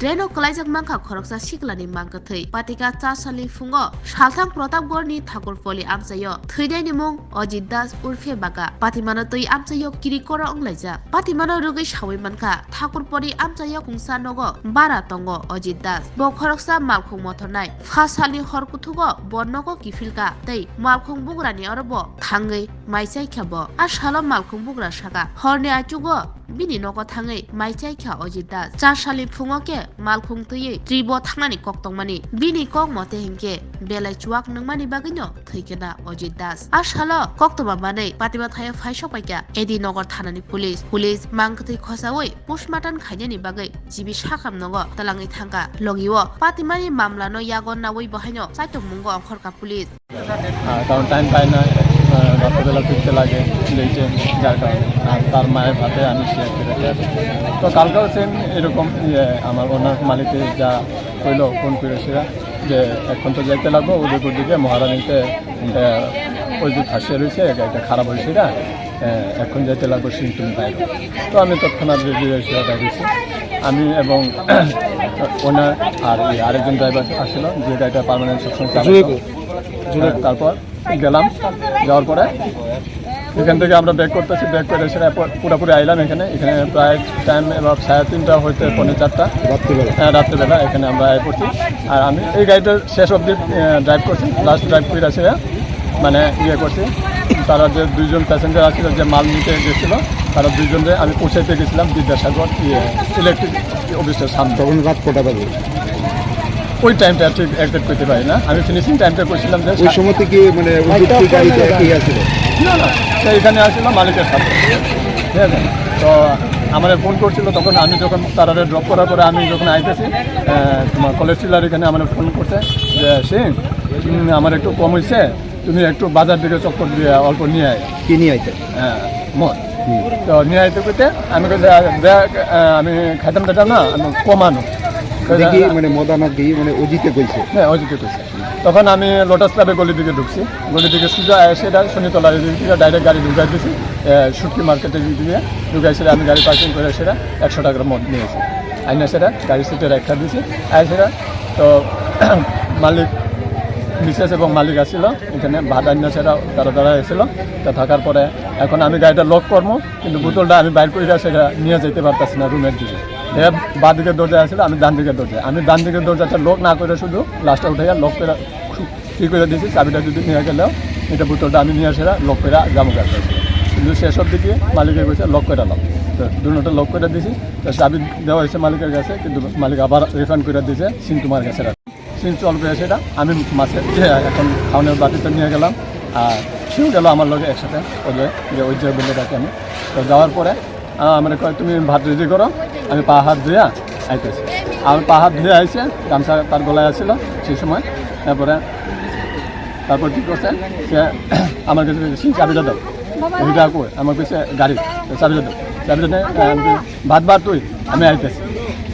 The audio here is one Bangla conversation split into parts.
Dreno kalaijak mangka khoroksa siklani mangka thei patika chasali fungo salthang Pratapgarhni Thakurpoli amchayo thwidai mung Ajit Das urfe baga patimano tui amchayo kirikora onglaijak patimano rugui sawi manka Thakurpoli amchayo kungsa nogo bara tongo Ajit Das bo khoroksa malkhung mothornai phasali horkuthugo bonnogo kifilka tei malkhung bugrani orobo thangai maisai khabo asalo malkhung bugra saka horni achugo bini nogo thangai maisai kha Ajit Das chasali fungoke malkhung tui tribo thangnani koktongmani bini kok mote hingke belai chuak nangmani bagino thikena Ajit Das asalo koktoma banai patima thaya phaisok paika edi nogor thanani pulis mangkhthi khosawoi postmortem khainani bagai jibi sakam nogo talangi thangka logiwo patimani mamla no yagon nawoi bahaino saitok mungo onkhorka pulis কারণ টাইম পাই না রাত্রেবেলা ফিরতে লাগে লেটে যার কারণে আর তার মায়ের ভাতে আমি শেয়ার করে আসি তো কালকেও সেম এরকম আমার ওনার মালিকে যা কইল ফোন করেছিল যে এখন তো যাইতে লাগবো উদয়পুর দিকে মহারানীতে ওই যে ফাঁসিয়ে রয়েছে গাড়িটা খারাপ হয়েছে না এখন যাইতে লাগবো সিমটুম বাইরে তো আমি তৎক্ষণাৎ রেডি হয়েছি বাইরেছি আমি এবং ওনার আর আরেকজন ড্রাইভার আসছিল যে গাড়িটা পার্মানেন্ট সবসময় চালাবো তারপর গেলাম যাওয়ার পরে এখান থেকে আমরা ব্যাক করতেছি ব্যাক করে সেটা পুরোপুরি আইলাম এখানে প্রায় টাইম এবার 3:30 হইতে 4:30 রাত্রিবেলা এখানে আমরা আয় পড়ছি আর আমি এই গাড়িটা শেষ অবধি ড্রাইভ করছি লাস্ট ড্রাইভ করে আসে মানে করছি তারা যে দুইজন প্যাসেঞ্জার আসছিল যে মাল নিতে গেছিল তারা দুইজনে আমি পৌঁছাইতে গেছিলাম বিদ্যাসাগর ইলেকট্রিক অফিসের সামনে তখন রাত কটা বাজে ওই টাইমটা ঠিক একজ্যাক্ট করতে পারি না আমি ফিনিশিং টাইমটা করছিলাম যে ওই সময় থেকে মানে না সে এখানে আসছিল মালিকের সাথে ঠিক আছে তো আমার ফোন করছিল তখন আমি যখন তারা ড্রপ করার পরে আমি যখন আইতেছি তোমার কলেজ টিলার এখানে আমার ফোন করছে যে সিং আমার একটু কম হয়েছে তুমি একটু বাজার দিকে চক্কর দিয়ে অল্প নিয়ে আয় কি নিয়ে আইতে মন তো নিয়ে আইতে করতে আমি আমি খাইতাম টাইতাম না আমি কমানো মানে মদানা দিয়ে মানে অজিতে কইছে হ্যাঁ অজিতে কইছে তখন আমি লোটাস ক্লাবে গলি দিকে ঢুকছি গলি দিকে সোজা সেটা শনিতলার দিকে ডাইরেক্ট গাড়ি ঢুকাই দিছি সুটকি মার্কেটের দিকে ঢুকাইছিল আমি গাড়ি পার্কিং করে সেটা 100 টাকার মদ নিয়েছি আইনা সেটা গাড়ি সিটে রেখা দিছি সেটা তো মালিক মিসেস এবং মালিক আসছিল এখানে ভাত আইনা সেটা তারা এসেছিল তা থাকার পরে এখন আমি গাড়িটা লক করবো কিন্তু বোতলটা আমি বাইর করে সেটা নিয়ে যেতে পারতেছি না রুমের দিকে বাঁ দিকের দরজায় আসলে আমি ডান দিকের দরজায় ডান দিকের দরজাটা লক না করে শুধু গ্লাসটা উঠে লক করে ঠিক করে দিয়েছি চাবিটা যদি নিয়ে গেলেও এটা বোতলটা আমি নিয়ে আসে লক করে জামু কাটতে কিন্তু সেসব দিকে মালিকের কাছে লক করে নাম দুটো লক করে দিয়েছি তো চাবি দেওয়া হয়েছে মালিকের কাছে কিন্তু মালিক আবার রিফান্ড করে দিয়েছে সিন তোমার কাছে সিন চল করে সেটা আমি মাছের এখন খাওয়ানোর বাটিতে নিয়ে গেলাম আর সেও গেল আমার লগে একসাথে ওই যে বলে ডাকে আমি তো যাওয়ার পরে আমার কয় তুমি ভাত রেডি করো আমি পা হাত ধুয়ে আইতেছি আমি পা হাত ধুয়ে আইসে গামছা তার গলায় আসছিল সেই সময় তারপর কী করছে সে আমার কাছে চাবিটা দাও ওইটা কই আমার কাছে গাড়ি চাবিটা দাও চাবিটা নেই ভাত তুই আমি আইতেছি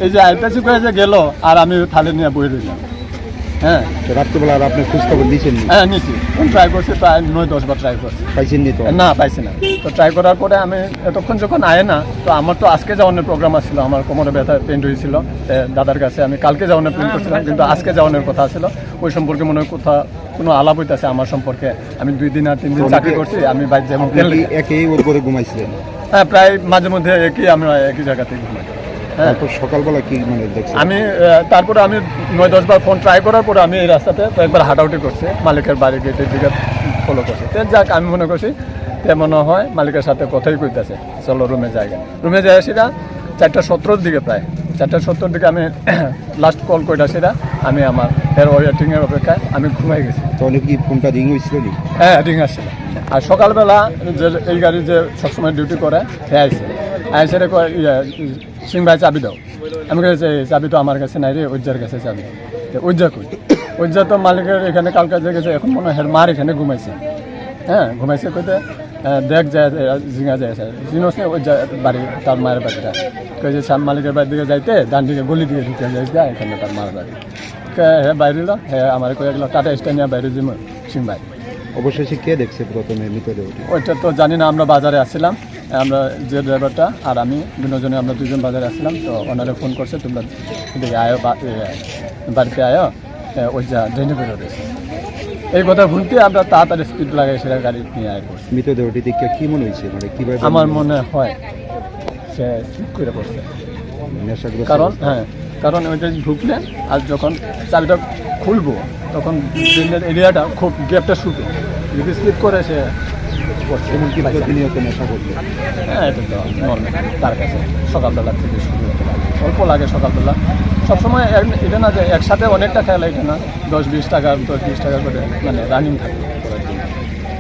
এই যে আইতেছি করে যে গেল আর আমি থালে নিয়ে বই রইলাম হ্যাঁ রাত্রিবেলা আর আপনি খোঁজখবর দিয়েছেন হ্যাঁ নিচ্ছি ট্রাই করছি প্রায় 9-10 বার ট্রাই করছি পাইছেন নি তো না পাইছি না তো ট্রাই করার পরে আমি এতক্ষণ যখন আয় না তো আমার তো আজকে যাওয়ানোর প্রোগ্রাম আসছিল আমার কোমরে ব্যথা পেন্ট হয়েছিল দাদার কাছে আমি কালকে যাওয়ানোর প্ল্যান করছিলাম কিন্তু আজকে যাওয়ানোর কথা ছিল ওই সম্পর্কে মনে হয় কোনো আলাপ হইতেছে আমার সম্পর্কে আমি 2 দিন আর 3 দিন চাকরি করছি আমি বাইক যেমন একই ওর করে ঘুমাইছিলেন হ্যাঁ প্রায় মাঝে মধ্যে আমরা একই জায়গাতে ঘুমাই তারপর সকালবেলা কি মানে দেখছি আমি তারপরে আমি 9-10 বার ফোন ট্রাই করার পরে আমি এই রাস্তাতে একবার হাঁটাউটি করছি মালিকের বাড়ি গেটের দিকে ফলো করছি যাক আমি মনে করছি মনে হয় মালিকের সাথে কথাই কইতেছে চলো রুমে যাই সেটা 4:17 দিকে প্রায় 4:17 দিকে আমি লাস্ট কল কইটা সেটা আমি আমার ওয়েটিংয়ের অপেক্ষায় আমি ঘুমাই গেছি তাহলে কি ফোনটা রিং হয়েছিল হ্যাঁ রিং আসছিল আর সকালবেলা যে এই গাড়ি যে সবসময় ডিউটি করে সে আইসে সিং ভাই চাবি দাও আমি কাছে চাবি তো আমার কাছে নাই রে ওজ্জার কাছে চাবি ওজ্জা কই ওজ্জা তো মালিকের এখানে কালকে যে গেছে এখন মনে হয় মার এখানে ঘুমাইছে ঘুমাইছে কইতে দেখ যায় জিঙা যায় জিনস ওই বাড়ি তার মায়ের বাড়িটা কইছে শ্যাম মালিকের বাড়ির দিকে যাইতে ডান দিকে গলি দিকে ঢুকে যায় এখানে তার মার বাড়ি বাইরে এলো আমার কয়ে গেলো টাটা স্ট্যান্ডে বাইরে জিম সিং ভাই অবশেষে কে দেখছে প্রথমে মৃতদেহ ওইটা তো জানি না আমরা বাজারে আসছিলাম আমরা যে ড্রাইভারটা আর আমি দুজনে আমরা দুজন বাজারে আসছিলাম, তো ওনারা ফোন করছে তোমরা এদিকে আয়ো বাড়িতে আয়ো, ওই যা ড্রেনে বেরোতেছে। এই কথা শুনতে আমরা তাড়াতাড়ি স্পিড লাগাই সেটা গাড়ি নিয়ে আয় করছি। মৃতদেহটি দেখে কি মনে হয়েছে, মানে কিভাবে? আমার মনে হয় সে ঠিক করে পড়ছে, নেশাগ্রস্ত কারণ অবস্থায়? কারণ ওইটা ঢুকলে আর যখন চাবিটা খুলবো তখন ড্রেনের এরিয়াটা খুব গ্যাপটা শুকে, যদি স্লিপ করে সে পড়ছে। এমনকি প্রতিনিয়ত নেশা করতে? হ্যাঁ, এটা তো নর্মাল তার কাছে সকালবেলা থেকে শুরু হতে লাগে, অল্প লাগে সকালবেলা। সবসময় এটা না যে একসাথে অনেকটা খেলা, এটা না 10-20 টাকা করে মানে রানিং থাকে।